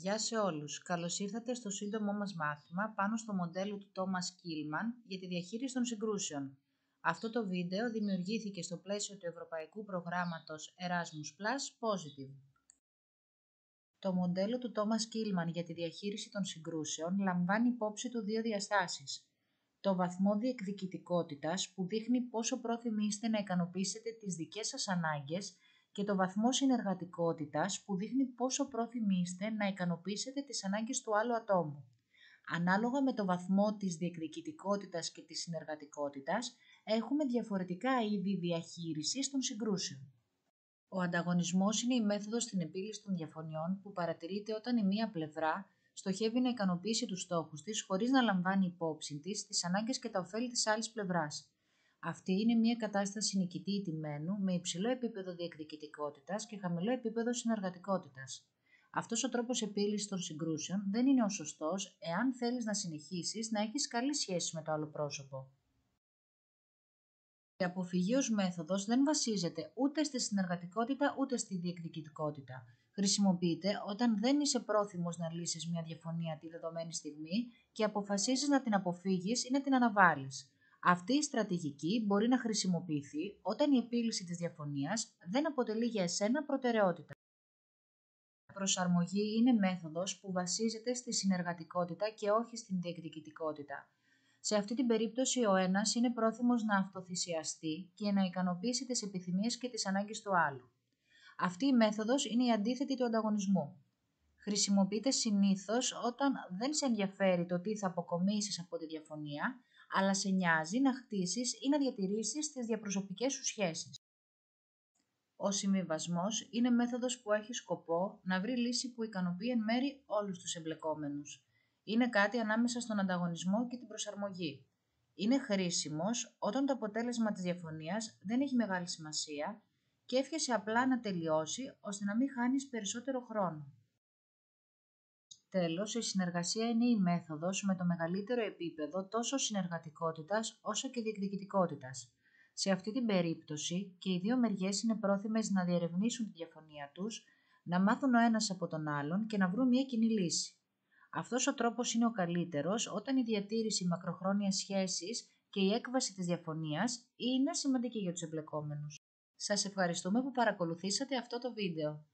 Γεια σε όλους. Καλώς ήρθατε στο σύντομό μας μάθημα πάνω στο μοντέλο του Thomas Kilmann για τη διαχείριση των συγκρούσεων. Αυτό το βίντεο δημιουργήθηκε στο πλαίσιο του Ευρωπαϊκού Προγράμματος Erasmus Plus Positive. Το μοντέλο του Thomas Kilmann για τη διαχείριση των συγκρούσεων λαμβάνει υπόψη του δύο διαστάσεις. Το βαθμό διεκδικητικότητας που δείχνει πόσο πρόθυμοι είστε να ικανοποιήσετε τις δικές σας ανάγκες και το βαθμό συνεργατικότητας που δείχνει πόσο πρόθυμοι είστε να ικανοποιήσετε τις ανάγκες του άλλου ατόμου. Ανάλογα με το βαθμό της διεκδικητικότητας και της συνεργατικότητας, έχουμε διαφορετικά είδη διαχείρισης των συγκρούσεων. Ο ανταγωνισμός είναι η μέθοδος στην επίλυση των διαφωνιών που παρατηρείται όταν η μία πλευρά στοχεύει να ικανοποιήσει τους στόχους της χωρίς να λαμβάνει υπόψη της τις ανάγκες και τα ωφέλη της άλλης πλευράς. Αυτή είναι μια κατάσταση νικητή ηττημένου με υψηλό επίπεδο διεκδικητικότητας και χαμηλό επίπεδο συνεργατικότητας. Αυτός ο τρόπος επίλυσης των συγκρούσεων δεν είναι ο σωστός εάν θέλεις να συνεχίσεις να έχεις καλή σχέση με το άλλο πρόσωπο. Η αποφυγή ως μέθοδος δεν βασίζεται ούτε στη συνεργατικότητα ούτε στη διεκδικητικότητα. Χρησιμοποιείται όταν δεν είσαι πρόθυμος να λύσεις μια διαφωνία τη δεδομένη στιγμή και αποφασίζεις να την αποφύγεις ή να την αναβάλεις. Αυτή η στρατηγική μπορεί να χρησιμοποιηθεί όταν η επίλυση της διαφωνίας δεν αποτελεί για εσένα προτεραιότητα. Η προσαρμογή είναι μέθοδος που βασίζεται στη συνεργατικότητα και όχι στην διεκδικητικότητα. Σε αυτή την περίπτωση ο ένας είναι πρόθυμος να αυτοθυσιαστεί και να ικανοποιήσει τις επιθυμίες και τις ανάγκες του άλλου. Αυτή η μέθοδος είναι η αντίθετη του ανταγωνισμού. Χρησιμοποιείται συνήθως όταν δεν σε ενδιαφέρει το τι θα αποκομίσεις από τη διαφωνία, αλλά σε νοιάζει να χτίσεις ή να διατηρήσεις τις διαπροσωπικές σου σχέσεις. Ο συμβιβασμός είναι μέθοδος που έχει σκοπό να βρει λύση που ικανοποιεί εν μέρει όλους τους εμπλεκόμενους. Είναι κάτι ανάμεσα στον ανταγωνισμό και την προσαρμογή. Είναι χρήσιμος όταν το αποτέλεσμα της διαφωνίας δεν έχει μεγάλη σημασία και εύχεσαι απλά να τελειώσει ώστε να μην χάνεις περισσότερο χρόνο. Τέλος, η συνεργασία είναι η μέθοδος με το μεγαλύτερο επίπεδο τόσο συνεργατικότητας όσο και διεκδικητικότητας. Σε αυτή την περίπτωση και οι δύο μεριές είναι πρόθυμες να διερευνήσουν τη διαφωνία τους, να μάθουν ο ένας από τον άλλον και να βρουν μια κοινή λύση. Αυτός ο τρόπος είναι ο καλύτερος όταν η διατήρηση μακροχρόνιας σχέσης και η έκβαση της διαφωνίας είναι σημαντική για τους εμπλεκόμενους. Σας ευχαριστούμε που παρακολουθήσατε αυτό το βίντεο.